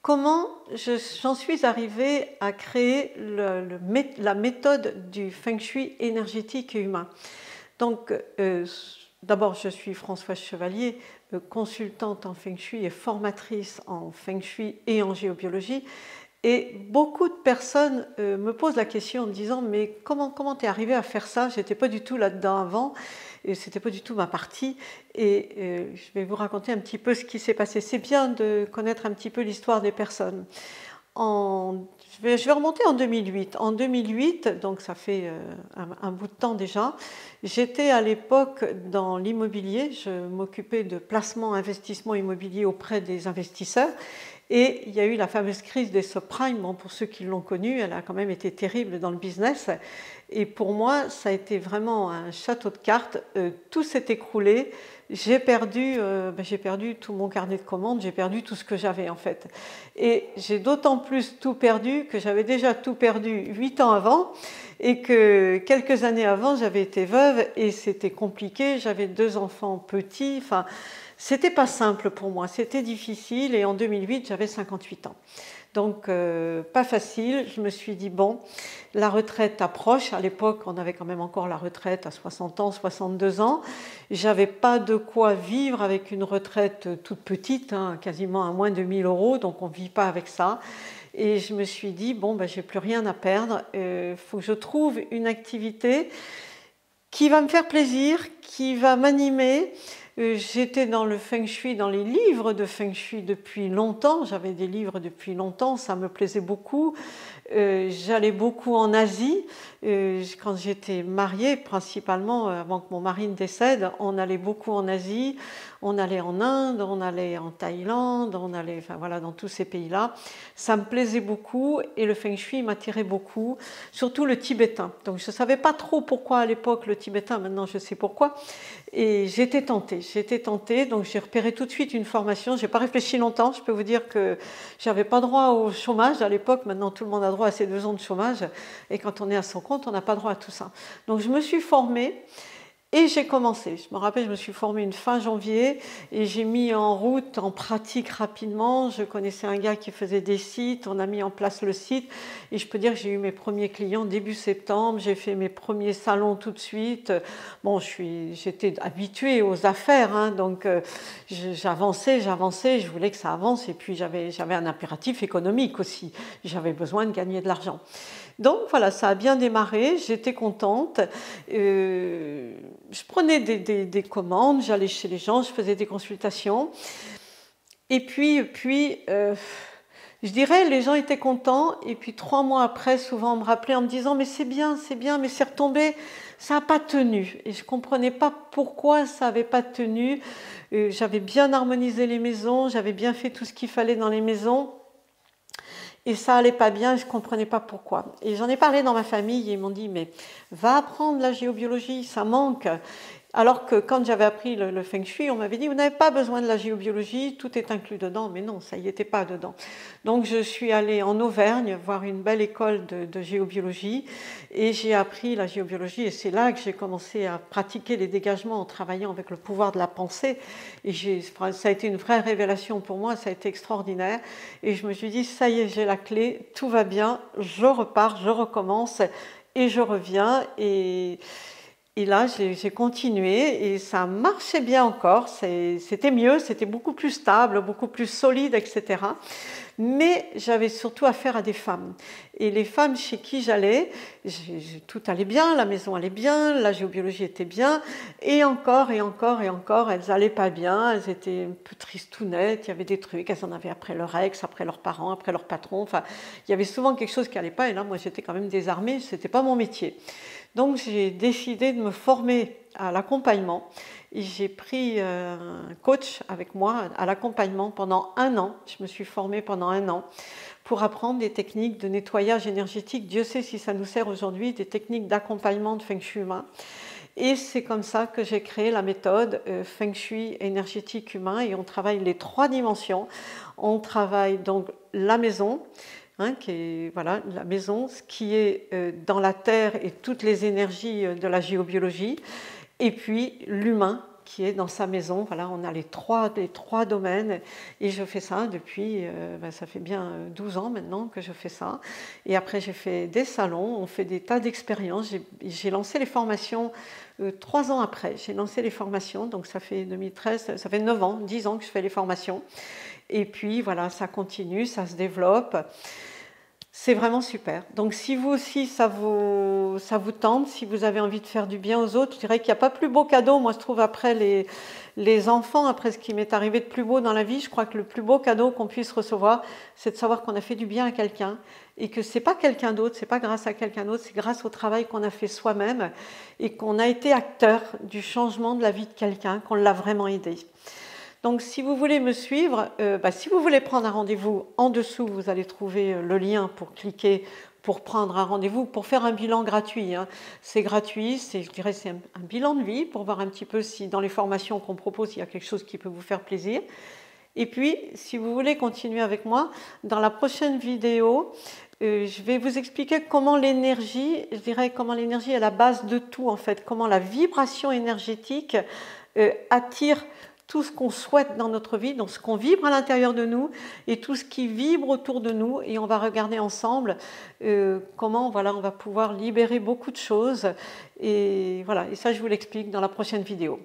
Comment j'en suis arrivée à créer la méthode du feng shui énergétique et humain. Donc, d'abord, je suis Françoise Chevalier, consultante en feng shui et formatrice en feng shui et en géobiologie. Et beaucoup de personnes me posent la question en me disant mais comment tu es arrivé à faire ça? J'étais pas du tout là-dedans avant et c'était pas du tout ma partie. Et je vais vous raconter un petit peu ce qui s'est passé. C'est bien de connaître un petit peu l'histoire des personnes. Je vais remonter en 2008. En 2008, donc ça fait un bout de temps déjà, j'étais à l'époque dans l'immobilier. Je m'occupais de placement, investissement immobilier auprès des investisseurs. Et il y a eu la fameuse crise des subprimes. Bon, pour ceux qui l'ont connue, elle a quand même été terrible dans le business. Et pour moi, ça a été vraiment un château de cartes. Tout s'est écroulé. J'ai perdu tout mon carnet de commandes. J'ai perdu tout ce que j'avais en fait. Et j'ai d'autant plus tout perdu que j'avais déjà tout perdu 8 ans avant. Et que quelques années avant, j'avais été veuve et c'était compliqué. J'avais 2 enfants petits. Enfin, c'était pas simple pour moi, c'était difficile et en 2008, j'avais 58 ans. Donc, pas facile. Je me suis dit, bon, la retraite approche. À l'époque, on avait quand même encore la retraite à 60 ans, 62 ans. J'avais pas de quoi vivre avec une retraite toute petite, hein, quasiment à moins de 1000 euros, donc on vit pas avec ça. Et je me suis dit, bon, ben, j'ai plus rien à perdre. Faut que je trouve une activité qui va me faire plaisir, qui va m'animer. J'étais dans le feng shui, dans les livres de feng shui depuis longtemps. J'avais des livres depuis longtemps, ça me plaisait beaucoup. J'allais beaucoup en Asie. Quand j'étais mariée, principalement, avant que mon mari ne décède, on allait beaucoup en Asie. On allait en Inde, on allait en Thaïlande, on allait, enfin voilà, dans tous ces pays-là. Ça me plaisait beaucoup et le feng shui m'attirait beaucoup, surtout le tibétain. Donc je ne savais pas trop pourquoi à l'époque le tibétain, maintenant je sais pourquoi. Et j'étais tentée, donc j'ai repéré tout de suite une formation. Je n'ai pas réfléchi longtemps, je peux vous dire que je n'avais pas droit au chômage à l'époque. Maintenant tout le monde a droit à ses 2 ans de chômage. Et quand on est à son compte, on n'a pas droit à tout ça. Donc je me suis formée. Et j'ai commencé. Je me rappelle, je me suis formée une fin janvier et j'ai mis en route, en pratique rapidement. Je connaissais un gars qui faisait des sites, on a mis en place le site et je peux dire que j'ai eu mes premiers clients début septembre. J'ai fait mes premiers salons tout de suite. Bon, j'étais habituée aux affaires, hein, donc j'avançais, je voulais que ça avance et puis j'avais un impératif économique aussi. J'avais besoin de gagner de l'argent. Donc voilà, ça a bien démarré, j'étais contente. Je prenais des commandes, j'allais chez les gens, je faisais des consultations. Et puis je dirais, les gens étaient contents. Et puis 3 mois après, souvent on me rappelait en me disant « mais c'est bien, mais c'est retombé, ça n'a pas tenu ». Et je ne comprenais pas pourquoi ça n'avait pas tenu. J'avais bien harmonisé les maisons, j'avais bien fait tout ce qu'il fallait dans les maisons. Et ça allait pas bien, je ne comprenais pas pourquoi. Et j'en ai parlé dans ma famille et ils m'ont dit « mais va apprendre la géobiologie, ça manque ». Alors que quand j'avais appris le feng shui, on m'avait dit « vous n'avez pas besoin de la géobiologie, tout est inclus dedans ». Mais non, ça n'y était pas dedans. Donc je suis allée en Auvergne voir une belle école de géobiologie et j'ai appris la géobiologie et c'est là que j'ai commencé à pratiquer les dégagements en travaillant avec le pouvoir de la pensée. Et ça a été une vraie révélation pour moi, ça a été extraordinaire. Et je me suis dit « ça y est, j'ai la clé, tout va bien, je repars, je recommence et je reviens ». Et là, j'ai continué et ça marchait bien encore. C'était mieux, c'était beaucoup plus stable, beaucoup plus solide, etc. Mais j'avais surtout affaire à des femmes. Et les femmes chez qui j'allais, tout allait bien, la maison allait bien, la géobiologie était bien. Et encore, elles n'allaient pas bien. Elles étaient un peu tristounettes, il y avait des trucs. Elles en avaient après leur ex, après leurs parents, après leur patron. Enfin, il y avait souvent quelque chose qui n'allait pas. Et là, moi, j'étais quand même désarmée. Ce n'était pas mon métier. Donc j'ai décidé de me former à l'accompagnement et j'ai pris un coach avec moi à l'accompagnement pendant 1 an. Je me suis formée pendant 1 an pour apprendre des techniques de nettoyage énergétique. Dieu sait si ça nous sert aujourd'hui, des techniques d'accompagnement de Feng Shui humain. Et c'est comme ça que j'ai créé la méthode Feng Shui énergétique humain et on travaille les 3 dimensions. On travaille donc la maison, qui est voilà, la maison, ce qui est dans la terre et toutes les énergies de la géobiologie, et puis l'humain, qui est dans sa maison. Voilà, on a les trois domaines et je fais ça depuis, ça fait bien 12 ans maintenant que je fais ça. Et après, j'ai fait des salons, on fait des tas d'expériences. J'ai lancé les formations 3 ans après. J'ai lancé les formations, donc ça fait 2013, ça fait 9 ans, 10 ans que je fais les formations. Et puis voilà, ça continue, ça se développe. C'est vraiment super. Donc si vous aussi, ça vous tente, si vous avez envie de faire du bien aux autres, je dirais qu'il n'y a pas plus beau cadeau. Moi, je trouve après les enfants, après ce qui m'est arrivé de plus beau dans la vie, je crois que le plus beau cadeau qu'on puisse recevoir, c'est de savoir qu'on a fait du bien à quelqu'un et que c'est pas quelqu'un d'autre, c'est pas grâce à quelqu'un d'autre, c'est grâce au travail qu'on a fait soi-même et qu'on a été acteur du changement de la vie de quelqu'un, qu'on l'a vraiment aidé. Donc si vous voulez me suivre, si vous voulez prendre un rendez-vous, en dessous vous allez trouver le lien pour cliquer pour prendre un rendez-vous, pour faire un bilan gratuit. Hein. C'est gratuit, je dirais c'est un bilan de vie pour voir un petit peu si dans les formations qu'on propose, il y a quelque chose qui peut vous faire plaisir. Et puis, si vous voulez continuer avec moi, dans la prochaine vidéo, je vais vous expliquer comment l'énergie, je dirais comment l'énergie est la base de tout en fait, comment la vibration énergétique attire tout ce qu'on souhaite dans notre vie, donc ce qu'on vibre à l'intérieur de nous et tout ce qui vibre autour de nous. Et on va regarder ensemble comment voilà, on va pouvoir libérer beaucoup de choses. Et voilà, et ça je vous l'explique dans la prochaine vidéo.